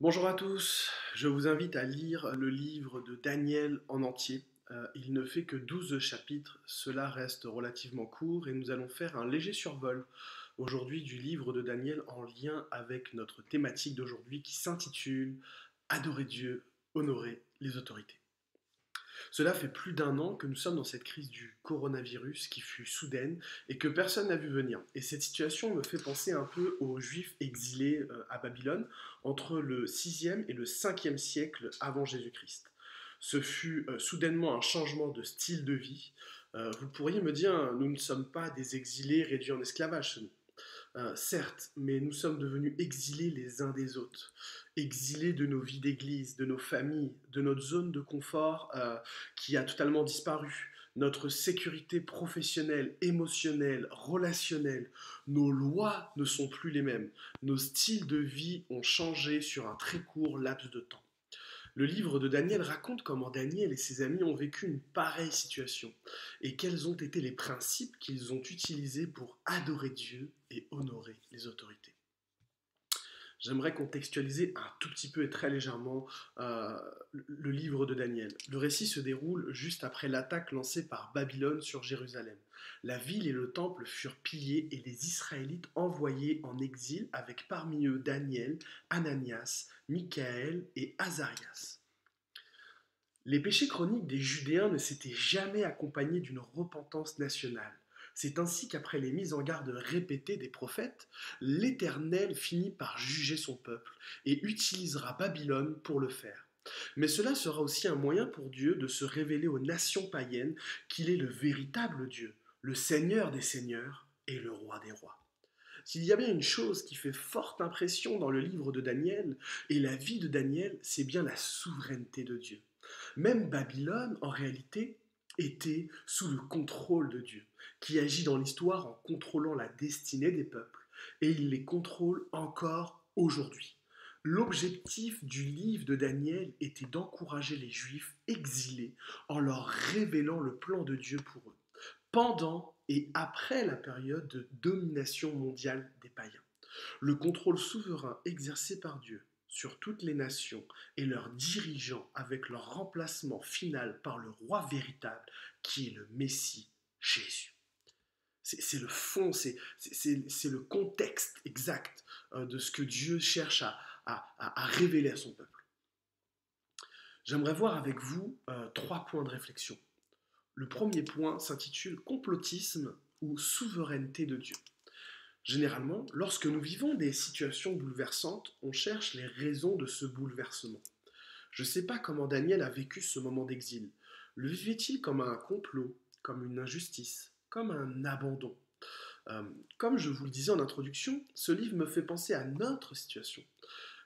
Bonjour à tous, je vous invite à lire le livre de Daniel en entier. Il ne fait que 12 chapitres, cela reste relativement court et nous allons faire un léger survol aujourd'hui du livre de Daniel en lien avec notre thématique d'aujourd'hui qui s'intitule Adorer Dieu, honorer les autorités. Cela fait plus d'un an que nous sommes dans cette crise du coronavirus qui fut soudaine et que personne n'a vu venir. Et cette situation me fait penser un peu aux Juifs exilés à Babylone entre le 6e et le 5e siècle avant Jésus-Christ. Ce fut soudainement un changement de style de vie. Vous pourriez me dire, nous ne sommes pas des exilés réduits en esclavage, certes, mais nous sommes devenus exilés les uns des autres, exilés de nos vies d'église, de nos familles, de notre zone de confort qui a totalement disparu, notre sécurité professionnelle, émotionnelle, relationnelle, nos lois ne sont plus les mêmes, nos styles de vie ont changé sur un très court laps de temps. Le livre de Daniel raconte comment Daniel et ses amis ont vécu une pareille situation et quels ont été les principes qu'ils ont utilisés pour adorer Dieu et honorer les autorités. J'aimerais contextualiser un tout petit peu et très légèrement le livre de Daniel. Le récit se déroule juste après l'attaque lancée par Babylone sur Jérusalem. La ville et le temple furent pillés et les Israélites envoyés en exil avec parmi eux Daniel, Ananias, Michaël et Azarias. Les péchés chroniques des Judéens ne s'étaient jamais accompagnés d'une repentance nationale. C'est ainsi qu'après les mises en garde répétées des prophètes, l'Éternel finit par juger son peuple et utilisera Babylone pour le faire. Mais cela sera aussi un moyen pour Dieu de se révéler aux nations païennes qu'il est le véritable Dieu, le Seigneur des seigneurs et le Roi des rois. S'il y a bien une chose qui fait forte impression dans le livre de Daniel et la vie de Daniel, c'est bien la souveraineté de Dieu. Même Babylone, en réalité, était sous le contrôle de Dieu, qui agit dans l'histoire en contrôlant la destinée des peuples, et il les contrôle encore aujourd'hui. L'objectif du livre de Daniel était d'encourager les Juifs exilés en leur révélant le plan de Dieu pour eux, pendant et après la période de domination mondiale des païens. Le contrôle souverain exercé par Dieu sur toutes les nations et leurs dirigeants avec leur remplacement final par le roi véritable qui est le Messie, Jésus. C'est le fond, c'est le contexte exact de ce que Dieu cherche à révéler à son peuple. J'aimerais voir avec vous 3 points de réflexion. Le premier point s'intitule complotisme ou souveraineté de Dieu. Généralement, lorsque nous vivons des situations bouleversantes, on cherche les raisons de ce bouleversement. Je ne sais pas comment Daniel a vécu ce moment d'exil. Le vivait-il comme un complot, comme une injustice, comme un abandon? Comme je vous le disais en introduction, ce livre me fait penser à notre situation.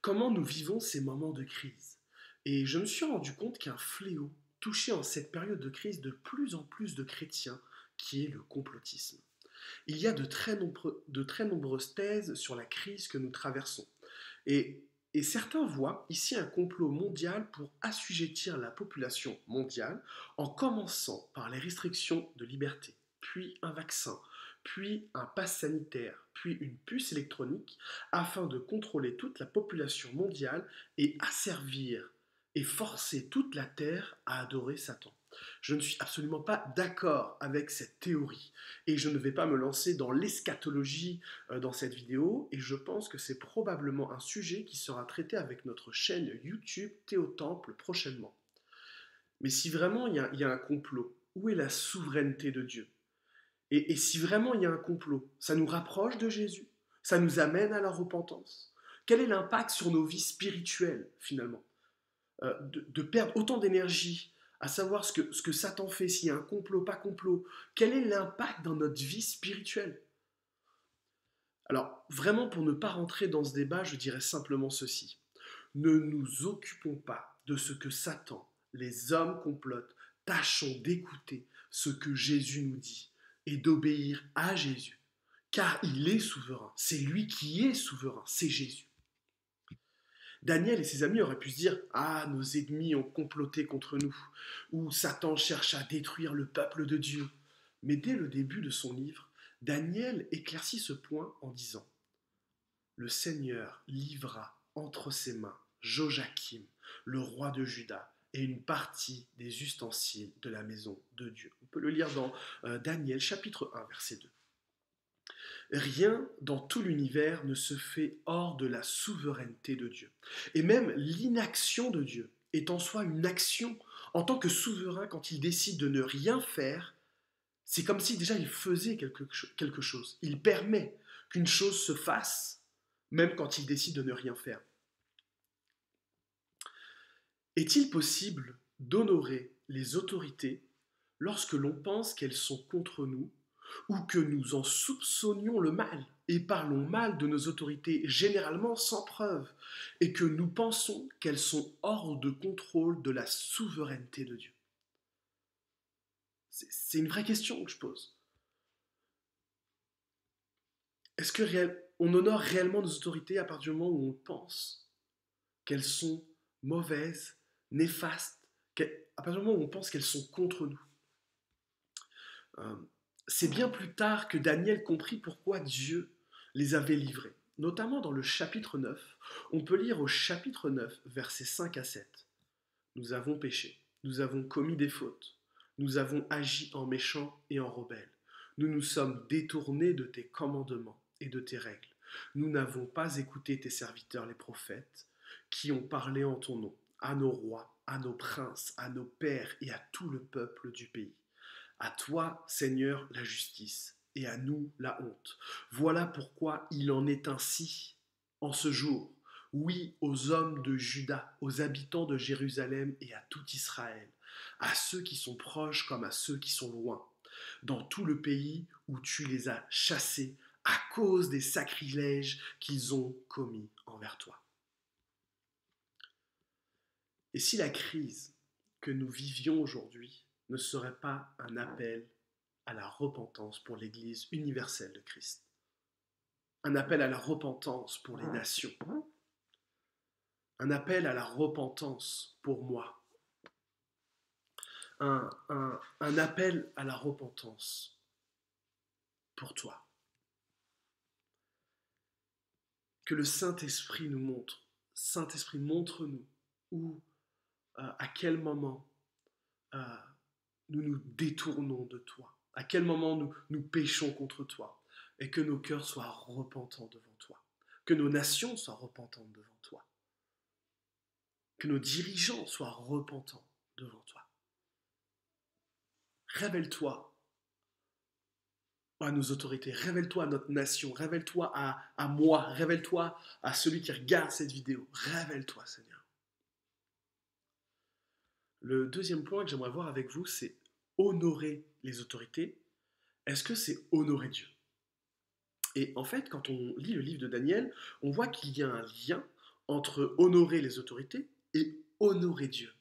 Comment nous vivons ces moments de crise? Et je me suis rendu compte qu'un fléau touchait en cette période de crise de plus en plus de chrétiens, qui est le complotisme. Il y a de très nombreuses thèses sur la crise que nous traversons. Et, et certains voient ici un complot mondial pour assujettir la population mondiale en commençant par les restrictions de liberté, puis un vaccin, puis un pass sanitaire, puis une puce électronique, afin de contrôler toute la population mondiale et asservir et forcer toute la terre à adorer Satan. Je ne suis absolument pas d'accord avec cette théorie et je ne vais pas me lancer dans l'eschatologie dans cette vidéo et je pense que c'est probablement un sujet qui sera traité avec notre chaîne YouTube Théotemple prochainement. Mais si vraiment il y a un complot, où est la souveraineté de Dieu? Et si vraiment il y a un complot, ça nous rapproche de Jésus? Ça nous amène à la repentance? Quel est l'impact sur nos vies spirituelles finalement? De perdre autant d'énergie à savoir ce que Satan fait, s'il y a un complot, pas complot, quel est l'impact dans notre vie spirituelle? Alors, vraiment, pour ne pas rentrer dans ce débat, je dirais simplement ceci. Ne nous occupons pas de ce que Satan, les hommes complotent, tâchons d'écouter ce que Jésus nous dit et d'obéir à Jésus, car il est souverain, c'est lui qui est souverain, c'est Jésus. Daniel et ses amis auraient pu se dire « Ah, nos ennemis ont comploté contre nous » ou « Satan cherche à détruire le peuple de Dieu ». Mais dès le début de son livre, Daniel éclaircit ce point en disant « Le Seigneur livra entre ses mains Joachim, le roi de Juda, et une partie des ustensiles de la maison de Dieu. On peut le lire dans Daniel chapitre 1, verset 2. Rien dans tout l'univers ne se fait hors de la souveraineté de Dieu. Et même l'inaction de Dieu est en soi une action. En tant que souverain, quand il décide de ne rien faire, c'est comme si déjà il faisait quelque chose. Il permet qu'une chose se fasse, même quand il décide de ne rien faire. Est-il possible d'honorer les autorités lorsque l'on pense qu'elles sont contre nous ou que nous en soupçonnions le mal et parlons mal de nos autorités généralement sans preuve et que nous pensons qu'elles sont hors de contrôle de la souveraineté de Dieu? C'est une vraie question que je pose. Est-ce qu'on honore réellement nos autorités à partir du moment où on pense qu'elles sont mauvaises, néfastes, à partir du moment où on pense qu'elles sont contre nous? C'est bien plus tard que Daniel comprit pourquoi Dieu les avait livrés. Notamment dans le chapitre 9, on peut lire au chapitre 9, versets 5 à 7. Nous avons péché, nous avons commis des fautes, nous avons agi en méchants et en rebelles. Nous nous sommes détournés de tes commandements et de tes règles. Nous n'avons pas écouté tes serviteurs les prophètes qui ont parlé en ton nom, à nos rois, à nos princes, à nos pères et à tout le peuple du pays. À toi, Seigneur, la justice, et à nous la honte. Voilà pourquoi il en est ainsi en ce jour. Oui, aux hommes de Juda, aux habitants de Jérusalem et à tout Israël, à ceux qui sont proches comme à ceux qui sont loin, dans tout le pays où tu les as chassés à cause des sacrilèges qu'ils ont commis envers toi. Et si la crise que nous vivions aujourd'hui ne serait pas un appel à la repentance pour l'Église universelle de Christ, un appel à la repentance pour les nations, un appel à la repentance pour moi, un appel à la repentance pour toi. Que le Saint-Esprit nous montre, Saint-Esprit, montre-nous où, à quel moment nous nous détournons de toi, à quel moment nous péchons contre toi, et que nos cœurs soient repentants devant toi, que nos nations soient repentantes devant toi, que nos dirigeants soient repentants devant toi. Révèle-toi à nos autorités, révèle-toi à notre nation, révèle-toi à moi, révèle-toi à celui qui regarde cette vidéo, révèle-toi, Seigneur. Le deuxième point que j'aimerais voir avec vous, c'est honorer les autorités. Est-ce que c'est honorer Dieu? Et en fait, quand on lit le livre de Daniel, on voit qu'il y a un lien entre honorer les autorités et honorer Dieu.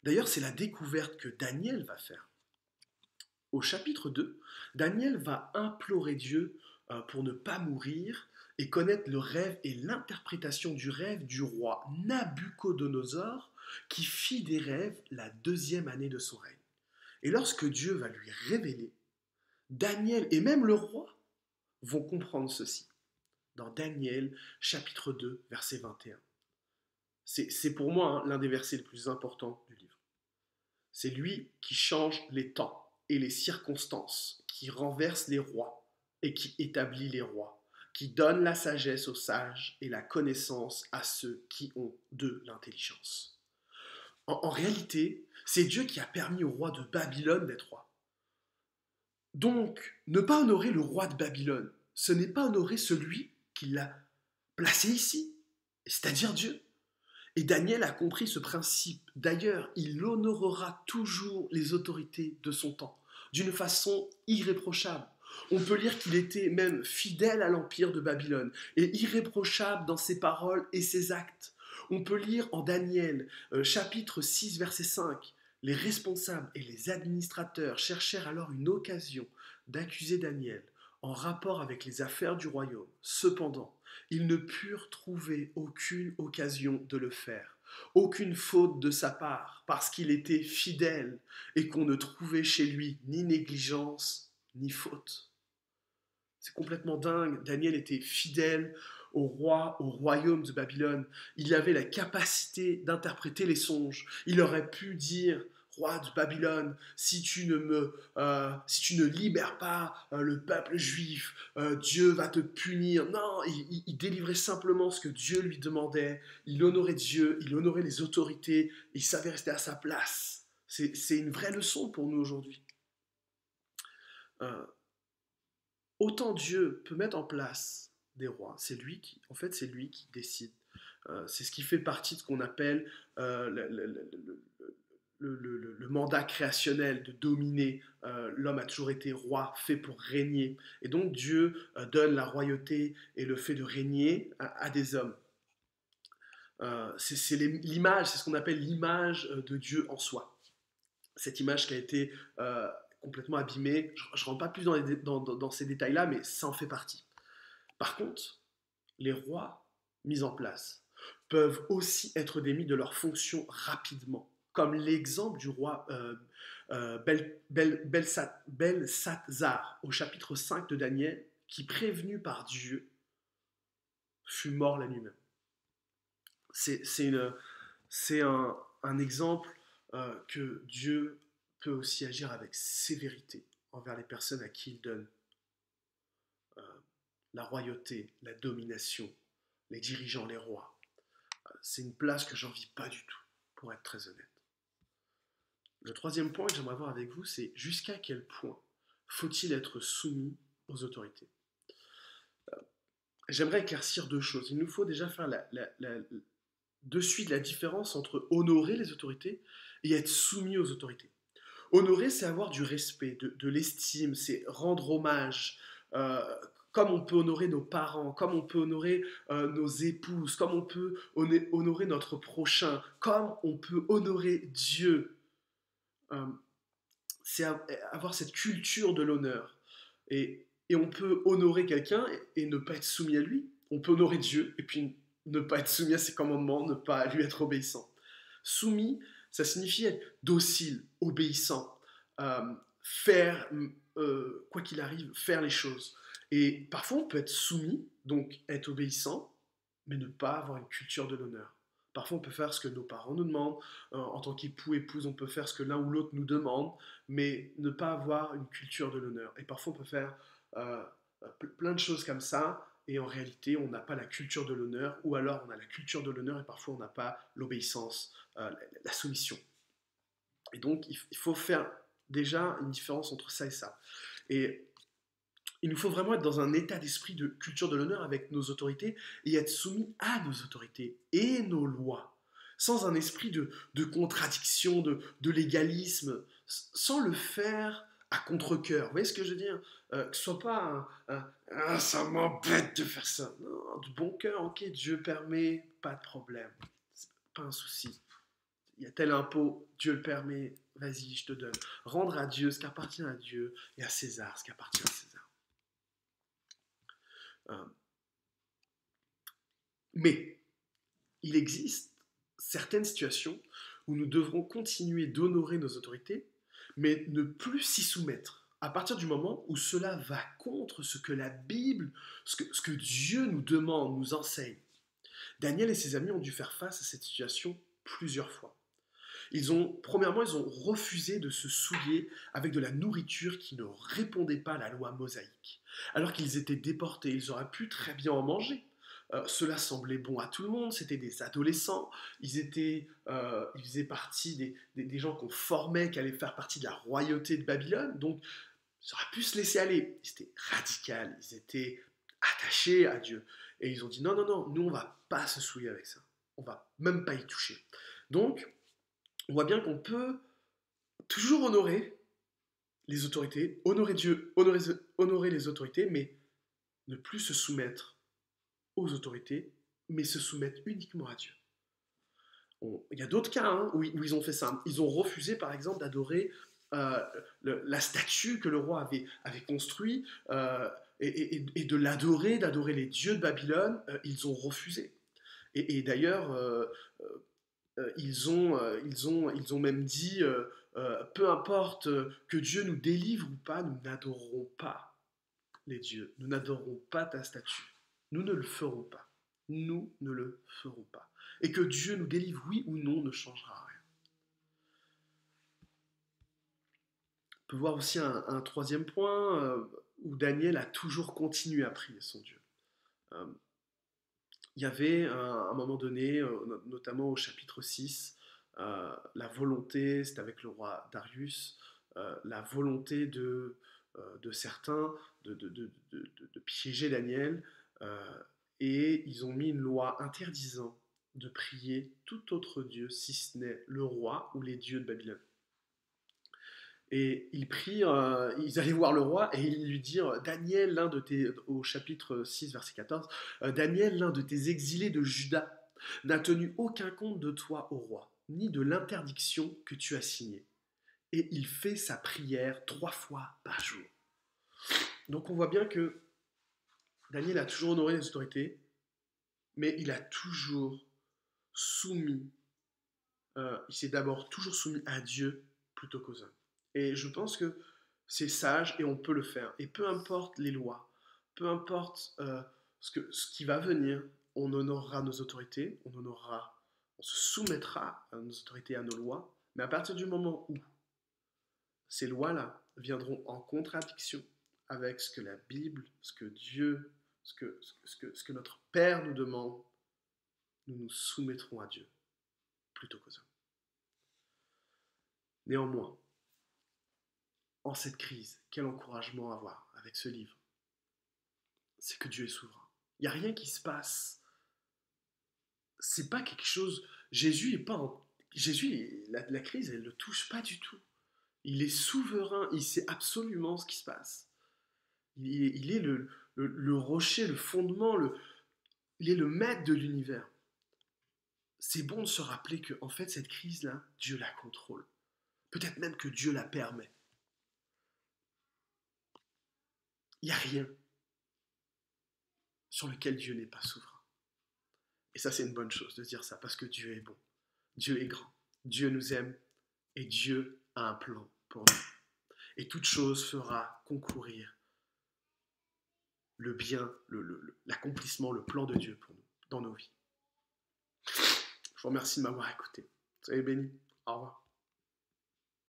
D'ailleurs, c'est la découverte que Daniel va faire. Au chapitre 2, Daniel va implorer Dieu pour ne pas mourir et connaître le rêve et l'interprétation du rêve du roi Nabuchodonosor qui fit des rêves la 2e année de son règne. Et lorsque Dieu va lui révéler, Daniel et même le roi vont comprendre ceci. Dans Daniel chapitre 2, verset 21. C'est pour moi l'un des versets les plus importants du livre. C'est lui qui change les temps et les circonstances, qui renverse les rois et qui établit les rois, qui donne la sagesse aux sages et la connaissance à ceux qui ont de l'intelligence. En réalité, c'est Dieu qui a permis au roi de Babylone d'être roi. Donc, ne pas honorer le roi de Babylone, ce n'est pas honorer celui qui l'a placé ici, c'est-à-dire Dieu. Et Daniel a compris ce principe. D'ailleurs, il honorera toujours les autorités de son temps, d'une façon irréprochable. On peut lire qu'il était même fidèle à l'empire de Babylone et irréprochable dans ses paroles et ses actes. On peut lire en Daniel, chapitre 6, verset 5, les responsables et les administrateurs cherchèrent alors une occasion d'accuser Daniel en rapport avec les affaires du royaume. Cependant, ils ne purent trouver aucune occasion de le faire, aucune faute de sa part, parce qu'il était fidèle et qu'on ne trouvait chez lui ni négligence ni faute. C'est complètement dingue. Daniel était fidèle au roi, au royaume de Babylone. Il avait la capacité d'interpréter les songes. Il aurait pu dire, roi de Babylone, si tu ne libères pas le peuple juif, Dieu va te punir. Non, il délivrait simplement ce que Dieu lui demandait. Il honorait Dieu, il honorait les autorités, il savait rester à sa place. C'est une vraie leçon pour nous aujourd'hui. Euh, Autant Dieu peut mettre en place des rois, c'est lui qui décide. C'est ce qui fait partie de ce qu'on appelle le mandat créationnel de dominer. L'homme a toujours été roi, fait pour régner. Et donc Dieu donne la royauté et le fait de régner à des hommes. C'est l'image, c'est ce qu'on appelle l'image de Dieu en soi. Cette image qui a été complètement abîmée, je ne rentre pas plus dans ces détails-là, mais ça en fait partie. Par contre, les rois mis en place peuvent aussi être démis de leurs fonctions rapidement, comme l'exemple du roi Belshazzar au chapitre 5 de Daniel, qui, prévenu par Dieu, fut mort la nuit même. C'est un exemple que Dieu peut aussi agir avec sévérité envers les personnes à qui il donne euh, la royauté, la domination, les dirigeants, les rois. C'est une place que j'envie pas du tout, pour être très honnête. Le troisième point que j'aimerais voir avec vous, c'est jusqu'à quel point faut-il être soumis aux autorités. J'aimerais éclaircir deux choses. Il nous faut déjà faire de suite la différence entre honorer les autorités et être soumis aux autorités. Honorer, c'est avoir du respect, de l'estime, c'est rendre hommage, comme on peut honorer nos parents, comme on peut honorer nos épouses, comme on peut honorer notre prochain, comme on peut honorer Dieu. Euh, c'est avoir cette culture de l'honneur. Et on peut honorer quelqu'un et ne pas être soumis à lui. On peut honorer Dieu et puis ne pas être soumis à ses commandements, ne pas lui être obéissant. Soumis, ça signifie être docile, obéissant, faire, quoi qu'il arrive, faire les choses. Et parfois, on peut être soumis, donc être obéissant, mais ne pas avoir une culture de l'honneur. Parfois, on peut faire ce que nos parents nous demandent. En tant qu'époux, épouse, on peut faire ce que l'un ou l'autre nous demande, mais ne pas avoir une culture de l'honneur. Et parfois, on peut faire euh, plein de choses comme ça, et en réalité, on n'a pas la culture de l'honneur, ou alors on a la culture de l'honneur, et parfois, on n'a pas l'obéissance, la soumission. Et donc, il faut faire déjà une différence entre ça et ça. Et il nous faut vraiment être dans un état d'esprit de culture de l'honneur avec nos autorités et être soumis à nos autorités et nos lois, sans un esprit de contradiction, de légalisme, sans le faire à contre-cœur. Vous voyez ce que je veux dire? Que ce soit pas ça m'embête de faire ça. Non, de bon cœur, ok, Dieu permet, pas de problème. C'est pas un souci. Il y a tel impôt, Dieu le permet, vas-y, je te donne. Rendre à Dieu ce qui appartient à Dieu et à César ce qui appartient à César. Mais il existe certaines situations où nous devrons continuer d'honorer nos autorités, mais ne plus s'y soumettre. À partir du moment où cela va contre ce que la Bible, ce que Dieu nous demande, nous enseigne. Daniel et ses amis ont dû faire face à cette situation plusieurs fois. Premièrement, ils ont refusé de se souiller avec de la nourriture qui ne répondait pas à la loi mosaïque. Alors qu'ils étaient déportés, ils auraient pu très bien en manger. Cela semblait bon à tout le monde, c'était des adolescents, ils faisaient partie des gens qu'on formait, qui allaient faire partie de la royauté de Babylone, donc ils auraient pu se laisser aller. Ils étaient radicaux, ils étaient attachés à Dieu. Et ils ont dit non, non, non, nous on va pas se souiller avec ça, on va même pas y toucher. Donc, on voit bien qu'on peut toujours honorer les autorités, honorer Dieu, honorer les autorités, mais ne plus se soumettre aux autorités, mais se soumettre uniquement à Dieu. Il y a d'autres cas où ils ont fait ça. Ils ont refusé, par exemple, d'adorer la statue que le roi avait construite et de l'adorer, d'adorer les dieux de Babylone. Ils ont refusé. Et d'ailleurs, ils ont même dit, peu importe que Dieu nous délivre ou pas, nous n'adorerons pas les dieux, nous n'adorerons pas ta statue, nous ne le ferons pas. nous ne le ferons pas. Et que Dieu nous délivre, oui ou non, ne changera rien. On peut voir aussi un troisième point où Daniel a toujours continué à prier son Dieu. Euh, il y avait un moment donné, notamment au chapitre 6, la volonté, c'est avec le roi Darius, la volonté de certains de piéger Daniel, et ils ont mis une loi interdisant de prier tout autre dieu si ce n'est le roi ou les dieux de Babylone. Et ils prirent, ils allaient voir le roi et ils lui dirent, Daniel, au chapitre 6, verset 14, Daniel, l'un de tes exilés de Juda, n'a tenu aucun compte de toi au roi, ni de l'interdiction que tu as signée. Et il fait sa prière 3 fois par jour. Donc on voit bien que Daniel a toujours honoré les autorités, mais il a toujours soumis, il s'est d'abord toujours soumis à Dieu plutôt qu'aux hommes. Et je pense que c'est sage et on peut le faire. Et peu importe les lois, peu importe ce qui va venir, on honorera nos autorités, on se soumettra à nos autorités, à nos lois. Mais à partir du moment où ces lois-là viendront en contradiction avec ce que la Bible, ce que Dieu, ce que notre Père nous demande, nous nous soumettrons à Dieu plutôt qu'aux hommes. Néanmoins, en cette crise, quel encouragement avoir avec ce livre? C'est que Dieu est souverain. Il n'y a rien qui se passe. C'est pas quelque chose. Jésus est pas en... Jésus, la crise, elle ne le touche pas du tout. Il est souverain, il sait absolument ce qui se passe. Il est le rocher, le fondement, il est le maître de l'univers. C'est bon de se rappeler que, en fait, cette crise-là, Dieu la contrôle. Peut-être même que Dieu la permet. Il n'y a rien sur lequel Dieu n'est pas souverain. Et ça, c'est une bonne chose de dire ça, parce que Dieu est bon. Dieu est grand. Dieu nous aime. Et Dieu a un plan pour nous. Et toute chose fera concourir le bien, l'accomplissement, le plan de Dieu pour nous, dans nos vies. Je vous remercie de m'avoir écouté. Soyez bénis. Au revoir.